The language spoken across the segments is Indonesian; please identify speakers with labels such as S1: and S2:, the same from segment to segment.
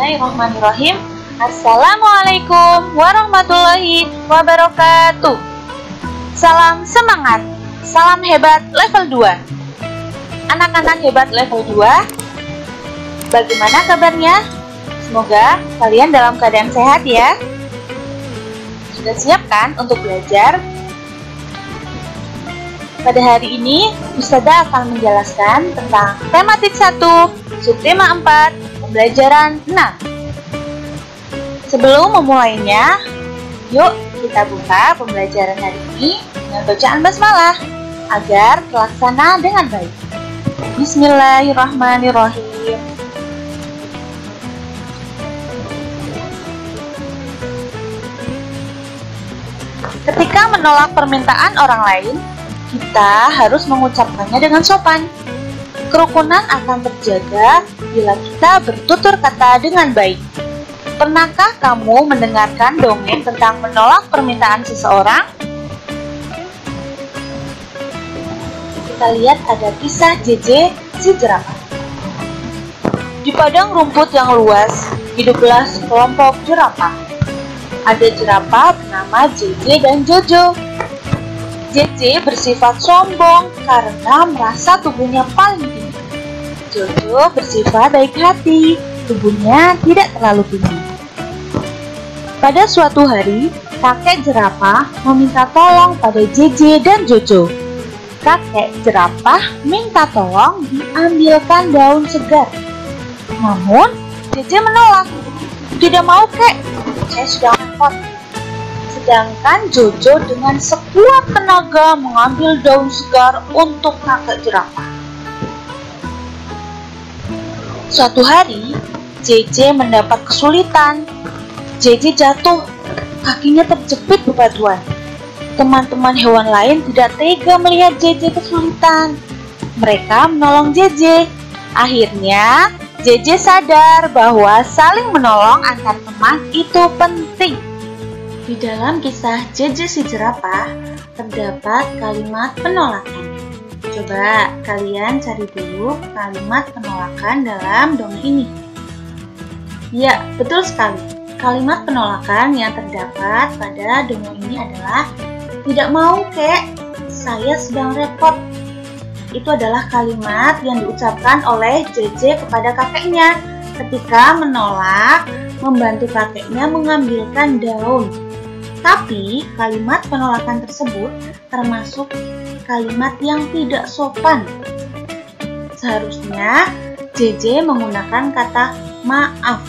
S1: Bismillahirrahmanirrahim. Assalamualaikum warahmatullahi wabarakatuh. Salam semangat, salam hebat level 2. Anak-anak hebat level 2, bagaimana kabarnya? Semoga kalian dalam keadaan sehat ya. Sudah siap kan untuk belajar? Pada hari ini, Ustazah akan menjelaskan tentang tematik 1, subtema 4, pembelajaran 6. Sebelum memulainya, yuk kita buka pembelajaran hari ini dengan bacaan basmalah agar terlaksana dengan baik. Bismillahirrahmanirrahim. Ketika menolak permintaan orang lain, kita harus mengucapkannya dengan sopan. Kerukunan akan terjaga bila kita bertutur kata dengan baik. Pernahkah kamu mendengarkan dongeng tentang menolak permintaan seseorang? Kita lihat ada kisah JJ si jerapah. Di padang rumput yang luas, hiduplah sekelompok jerapah. Ada jerapah bernama JJ dan Jojo. JJ bersifat sombong karena merasa tubuhnya paling tinggi. Jojo bersifat baik hati, tubuhnya tidak terlalu tinggi. Pada suatu hari, kakek jerapah meminta tolong pada JJ dan Jojo. Kakek jerapah minta tolong diambilkan daun segar. Namun, JJ menolak. Tidak mau, kek, saya sudah repot. Sedangkan Jojo dengan sekuat tenaga mengambil daun segar untuk kakek jerapah. Suatu hari, JJ mendapat kesulitan. JJ jatuh, kakinya terjepit bebatuan. Teman-teman hewan lain tidak tega melihat JJ kesulitan. Mereka menolong JJ. Akhirnya, JJ sadar bahwa saling menolong antar teman itu penting. Di dalam kisah JJ si jerapah, terdapat kalimat penolakan. Coba kalian cari dulu kalimat penolakan dalam dongeng ini. Ya, betul sekali. Kalimat penolakan yang terdapat pada dongeng ini adalah tidak mau, kek, saya sedang repot. Itu adalah kalimat yang diucapkan oleh JJ kepada kakeknya ketika menolak membantu kakeknya mengambilkan daun. Tapi kalimat penolakan tersebut termasuk kalimat yang tidak sopan. Seharusnya JJ menggunakan kata maaf.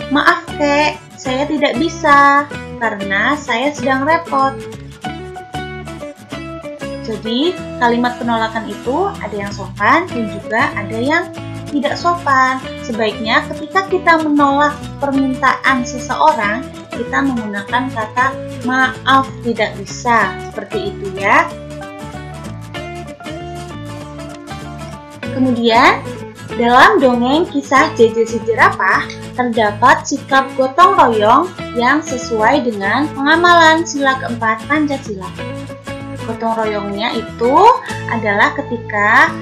S1: Maaf, kek, saya tidak bisa karena saya sedang repot. Jadi kalimat penolakan itu ada yang sopan dan juga ada yang tidak sopan. Sebaiknya ketika kita menolak permintaan seseorang, kita menggunakan kata maaf, tidak bisa, seperti itu ya. Kemudian, dalam dongeng kisah JJ si jerapah, terdapat sikap gotong royong yang sesuai dengan pengamalan sila keempat Pancasila. Gotong royongnya itu adalah ketika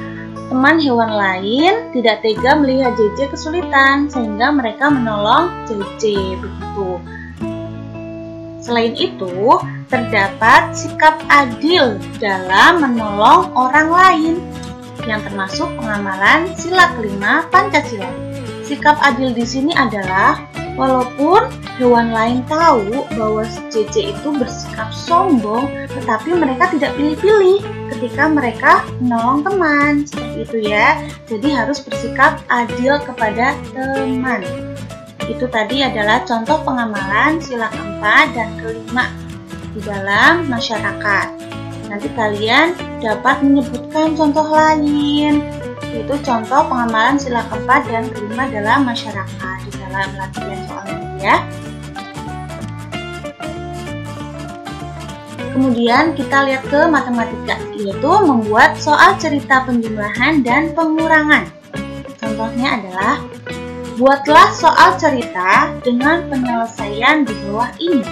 S1: teman hewan lain tidak tega melihat JJ kesulitan, sehingga mereka menolong JJ, begitu. Selain itu, terdapat sikap adil dalam menolong orang lain, yang termasuk pengamalan sila kelima Pancasila. Sikap adil di sini adalah walaupun hewan lain tahu bahwa JJ itu bersikap sombong, tetapi mereka tidak pilih-pilih ketika mereka menolong teman, seperti itu ya. Jadi harus bersikap adil kepada teman. Itu tadi adalah contoh pengamalan sila keempat dan kelima di dalam masyarakat. Nanti kalian dapat menyebutkan contoh lain, yaitu contoh pengamalan sila keempat dan kelima dalam masyarakat di dalam latihan soal nanti ya. Kemudian kita lihat ke matematika, yaitu membuat soal cerita penjumlahan dan pengurangan. Contohnya adalah, buatlah soal cerita dengan penyelesaian di bawah ini.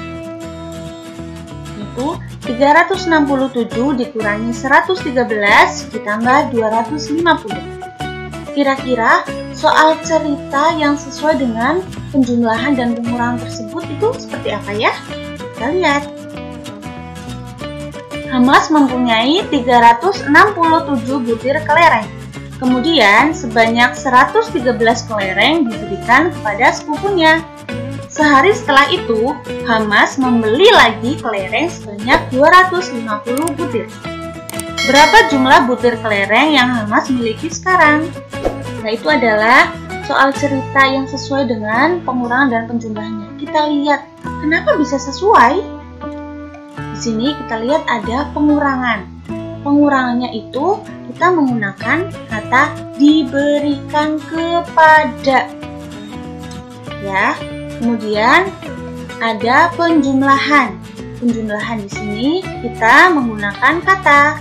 S1: Yaitu 367 dikurangi 113 ditambah 250. Kira-kira soal cerita yang sesuai dengan penjumlahan dan pengurangan tersebut itu seperti apa ya? Kita lihat. Hamas mempunyai 367 butir kelereng. Kemudian sebanyak 113 kelereng diberikan kepada sepupunya. Sehari setelah itu, Hamas membeli lagi kelereng sebanyak 250 butir. Berapa jumlah butir kelereng yang Hamas miliki sekarang? Nah, itu adalah soal cerita yang sesuai dengan pengurangan dan penjumlahannya. Kita lihat, kenapa bisa sesuai? Di sini kita lihat ada pengurangan. Pengurangannya itu kita menggunakan kata diberikan kepada. Ya. Kemudian ada penjumlahan. Penjumlahan di sini kita menggunakan kata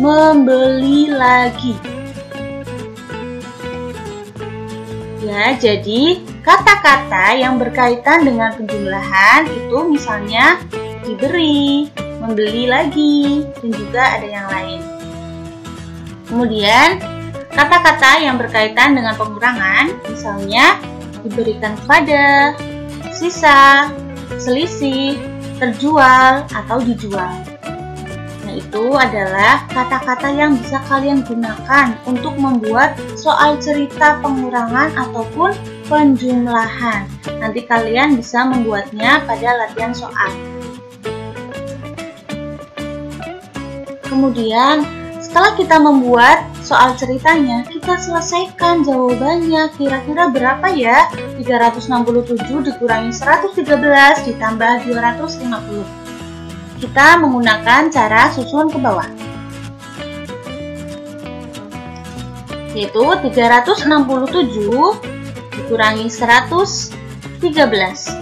S1: membeli lagi. Ya, jadi kata-kata yang berkaitan dengan penjumlahan itu misalnya diberi, membeli lagi, dan juga ada yang lain. Kemudian, kata-kata yang berkaitan dengan pengurangan, misalnya diberikan kepada, sisa, selisih, terjual, atau dijual. Nah, itu adalah kata-kata yang bisa kalian gunakan untuk membuat soal cerita pengurangan ataupun penjumlahan. Nanti kalian bisa membuatnya pada latihan soal. Kemudian, setelah kita membuat soal ceritanya, kita selesaikan jawabannya. Kira-kira berapa ya? 367 dikurangi 113 ditambah 250. Kita menggunakan cara susun ke bawah. Yaitu 367 dikurangi 113.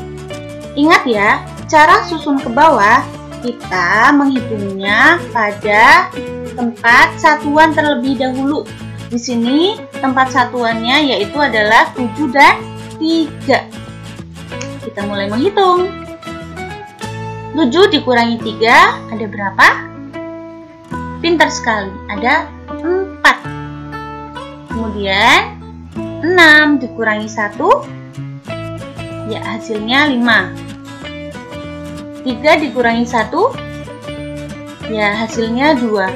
S1: Ingat ya, cara susun ke bawah kita menghitungnya pada tempat satuan terlebih dahulu. Di sini tempat satuannya yaitu adalah 7 dan 3. Kita mulai menghitung. 7 dikurangi 3 ada berapa? Pintar sekali, ada 4. Kemudian 6 dikurangi 1, ya hasilnya 5. 3 dikurangi 1, ya hasilnya 2.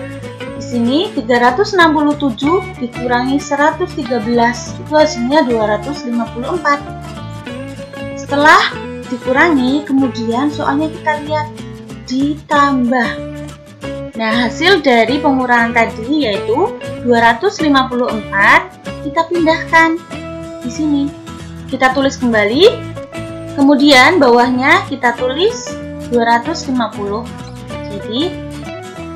S1: Di sini 367 dikurangi 113, itu hasilnya 254. Setelah dikurangi, kemudian soalnya kita lihat ditambah. Nah, hasil dari pengurangan tadi yaitu 254 kita pindahkan di sini. Kita tulis kembali. Kemudian bawahnya kita tulis 250. Jadi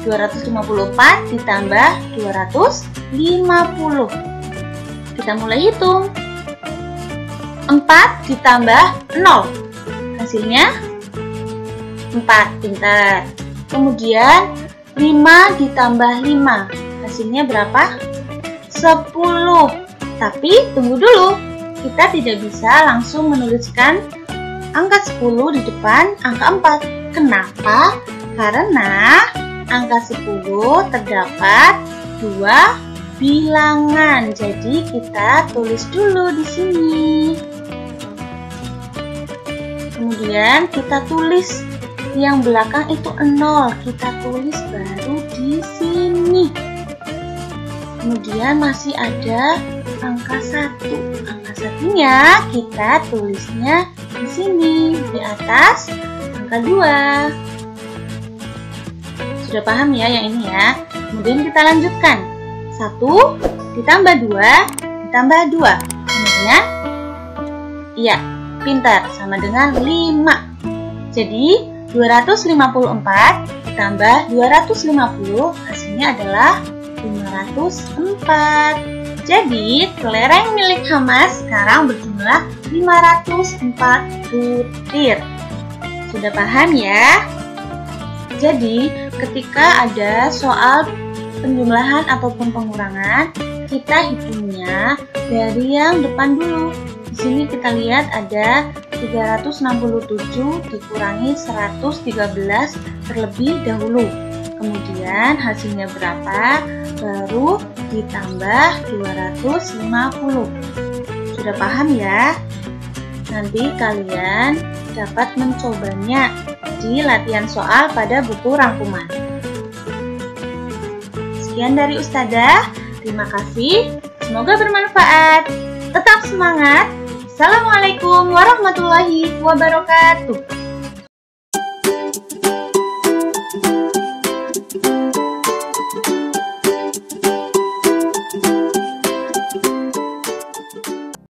S1: 254 ditambah 250. Kita mulai hitung. 4 ditambah 0. Hasilnya 4. Pintar. Kemudian 5 ditambah 5. Hasilnya berapa? 10. Tapi tunggu dulu. Kita tidak bisa langsung menuliskan angka 10 di depan angka 4. Kenapa? Karena angka 10 terdapat 2 bilangan. Jadi kita tulis dulu di sini. Kemudian kita tulis yang belakang itu 0. Kita tulis baru di sini. Kemudian masih ada angka 1. Angka 1-nya kita tulisnya di sini, di atas angka 2. Sudah paham ya yang ini ya? Kemudian kita lanjutkan. 1 ditambah 2 ditambah 2. Kemudian, iya, pintar, sama dengan 5. Jadi, 254 ditambah 250 hasilnya adalah 504. Jadi, kelereng milik Hamas sekarang berjumlah 504 butir. Sudah paham ya? Jadi, ketika ada soal penjumlahan ataupun pengurangan, kita hitungnya dari yang depan dulu. Di sini kita lihat ada 367 dikurangi 113 terlebih dahulu. Kemudian hasilnya berapa? Baru ditambah 250. Sudah paham ya? Nanti kalian dapat mencobanya di latihan soal pada buku rangkuman. Sekian dari Ustadzah. Terima kasih. Semoga bermanfaat. Tetap semangat. Assalamualaikum warahmatullahi wabarakatuh.